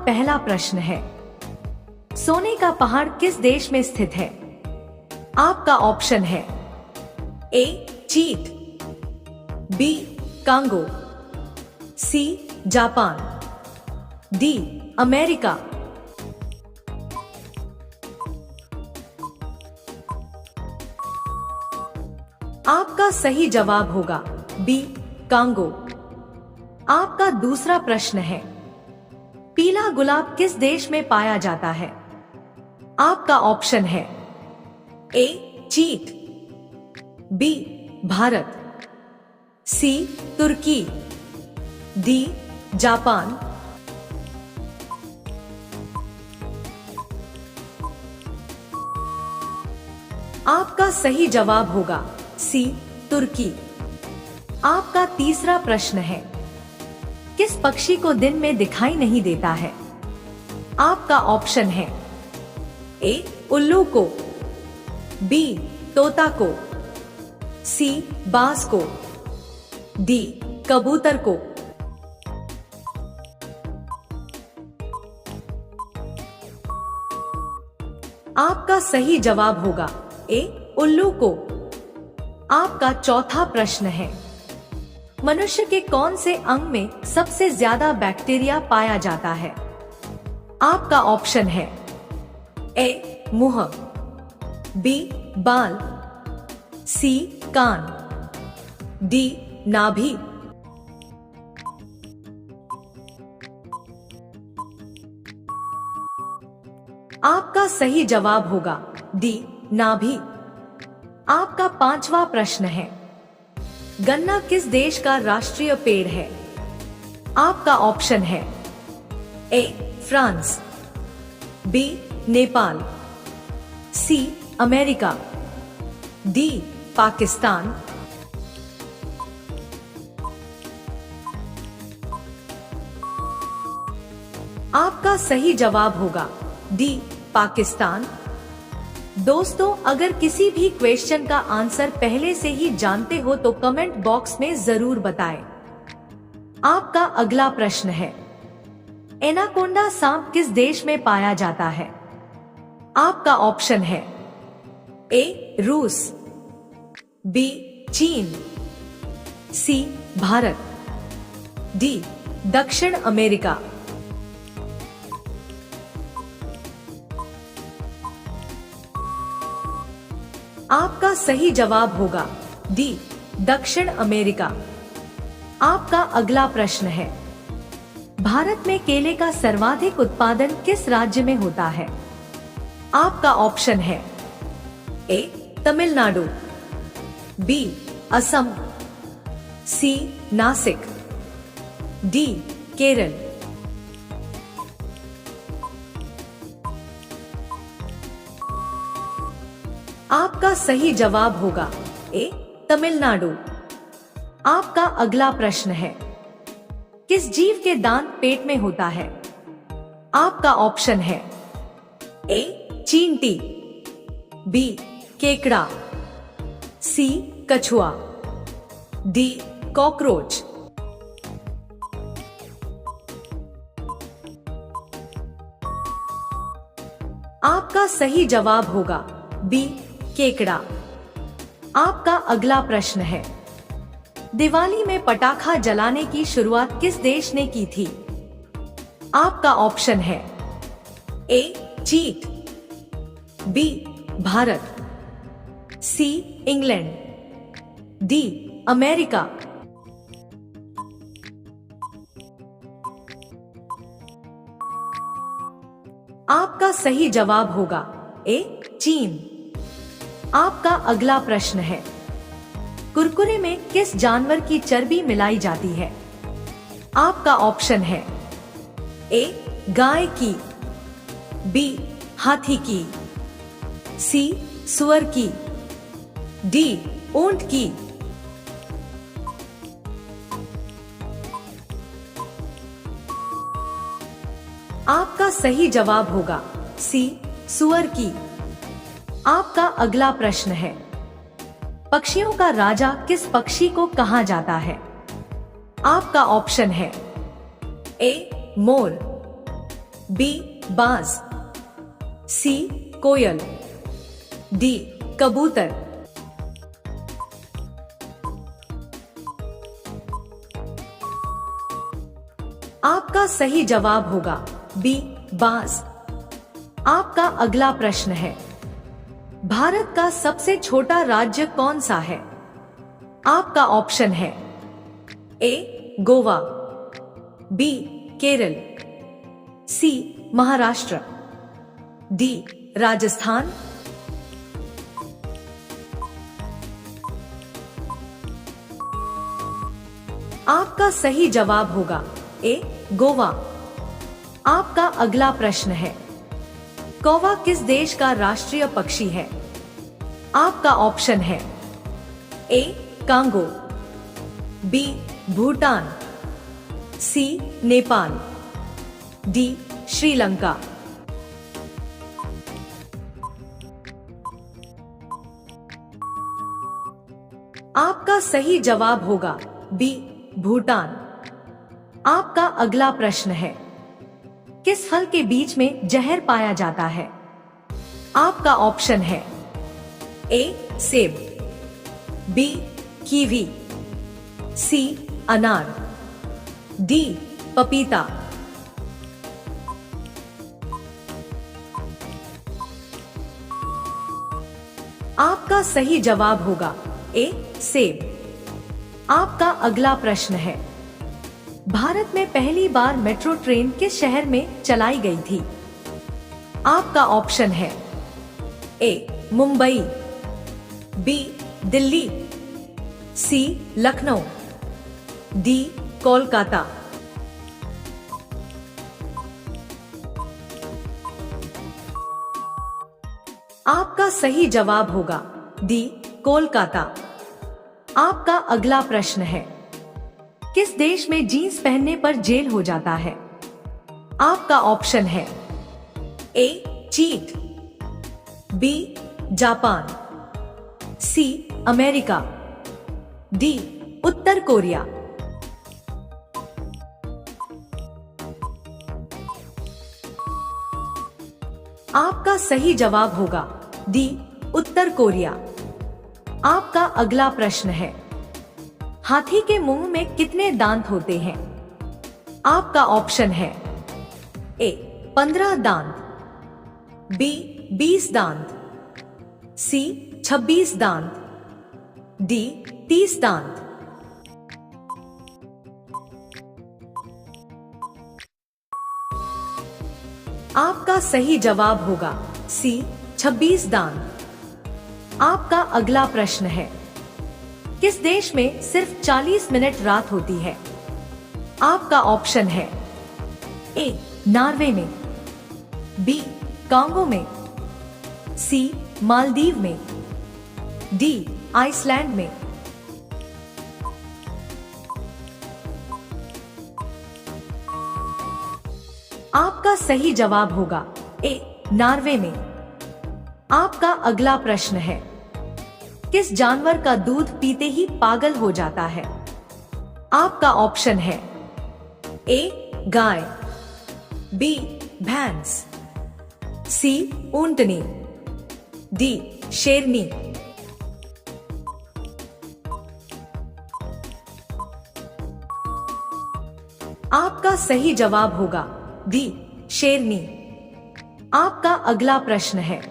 पहला प्रश्न है, सोने का पहाड़ किस देश में स्थित है? आपका ऑप्शन है ए चीन, B Congo, C Japan, D America. आपका सही जवाब होगा बी कांगो। आपका दूसरा प्रश्न है, पीला गुलाब किस देश में पाया जाता है? आपका ऑप्शन है ए चीन, बी भारत, सी तुर्की, डी जापान। आपका सही जवाब होगा सी तुर्की। आपका तीसरा प्रश्न है, किस पक्षी को दिन में दिखाई नहीं देता है? आपका ऑप्शन है ए उल्लू को, बी तोता को, सी बाज को, डी कबूतर को। आपका सही जवाब होगा ए उल्लू को। आपका चौथा प्रश्न है, मनुष्य के कौन से अंग में सबसे ज्यादा बैक्टीरिया पाया जाता है? आपका ऑप्शन है ए मुंह, बी बाल, सी कान, डी नाभि। आपका सही जवाब होगा डी नाभि। आपका पांचवा प्रश्न है, गन्ना किस देश का राष्ट्रीय पेड़ है? आपका ऑप्शन है A France, B Nepal, C America, D Pakistan. आपका सही जवाब होगा डी पाकिस्तान। दोस्तों, अगर किसी भी क्वेश्चन का आंसर पहले से ही जानते हो तो कमेंट बॉक्स में जरूर बताएं। आपका अगला प्रश्न है, एनाकोंडा सांप किस देश में पाया जाता है? आपका ऑप्शन है ए रूस, बी चीन, सी भारत, डी दक्षिण अमेरिका। आपका सही जवाब होगा डी दक्षिण अमेरिका। आपका अगला प्रश्न है, भारत में केले का सर्वाधिक उत्पादन किस राज्य में होता है? आपका ऑप्शन है ए तमिलनाडु, बी असम, सी नासिक, डी केरल। आपका सही जवाब होगा ए तमिलनाडु। आपका अगला प्रश्न है, किस जीव के दांत पेट में होता है? आपका ऑप्शन है ए चींटी, बी केकड़ा, सी कछुआ, डी कॉकरोच। आपका सही जवाब होगा बी केकड़ा। आपका अगला प्रश्न है, दिवाली में पटाखा जलाने की शुरुआत किस देश ने की थी? आपका ऑप्शन है ए चीन, B Bharat, C England, D America. आपका सही जवाब होगा ए चीन। आपका अगला प्रश्न है, कुरकुरे में किस जानवर की चर्बी मिलाई जाती है? आपका ऑप्शन है ए गाय की, बी हाथी की, सी सुअर की, डी ऊंट की। आपका सही जवाब होगा सी सुअर की। आपका अगला प्रश्न है, पक्षियों का राजा किस पक्षी को कहा जाता है? आपका ऑप्शन है ए मोर, बी बाज, सी कोयल, डी कबूतर। आपका सही जवाब होगा बी बाज। आपका अगला प्रश्न है, भारत का सबसे छोटा राज्य कौन सा है? आपका ऑप्शन है ए गोवा, बी केरल, सी महाराष्ट्र, डी राजस्थान। आपका सही जवाब होगा ए गोवा। आपका अगला प्रश्न है, कौवा किस देश का राष्ट्रीय पक्षी है? आपका ऑप्शन है ए कांगो, बी भूटान, सी नेपाल, डी श्रीलंका। आपका सही जवाब होगा बी भूटान। आपका अगला प्रश्न है, किस फल के बीज में जहर पाया जाता है? आपका ऑप्शन है ए सेब, बी कीवी, सी अनार, डी पपीता। आपका सही जवाब होगा ए सेब। आपका अगला प्रश्न है, भारत में पहली बार मेट्रो ट्रेन किस शहर में चलाई गई थी? आपका ऑप्शन है ए मुंबई, बी दिल्ली, सी लखनऊ, डी कोलकाता। आपका सही जवाब होगा डी कोलकाता। आपका अगला प्रश्न है, किस देश में जींस पहनने पर जेल हो जाता है? आपका ऑप्शन है ए चीन, B Japan, C America, D उत्तर कोरिया। आपका सही जवाब होगा डी उत्तर कोरिया। आपका अगला प्रश्न है, हाथी के मुंह में कितने दांत होते हैं? आपका ऑप्शन है ए 15 दांत, बी 20 दांत, सी 26 दांत, डी 30 दांत। आपका सही जवाब होगा सी 26 दांत। आपका अगला प्रश्न है, किस देश में सिर्फ 40 मिनट रात होती है? आपका ऑप्शन है ए नॉर्वे में, बी कांगो में, सी मालदीव में, डी आइसलैंड में। आपका सही जवाब होगा ए नॉर्वे में। आपका अगला प्रश्न है, किस जानवर का दूध पीते ही पागल हो जाता है? आपका ऑप्शन है ए गाय, बी भैंस, सी ऊंटनी, डी शेरनी। आपका सही जवाब होगा डी शेरनी। आपका अगला प्रश्न है,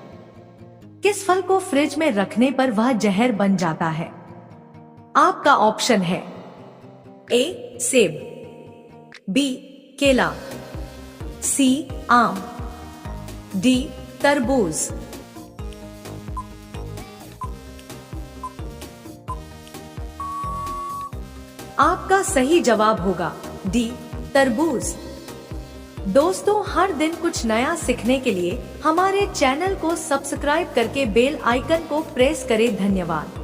किस फल को फ्रिज में रखने पर वह जहर बन जाता है? आपका ऑप्शन है ए सेब, बी केला, सी आम, डी तरबूज। आपका सही जवाब होगा डी तरबूज। दोस्तों, हर दिन कुछ नया सीखने के लिए हमारे चैनल को सब्सक्राइब करके बेल आइकन को प्रेस करें। धन्यवाद।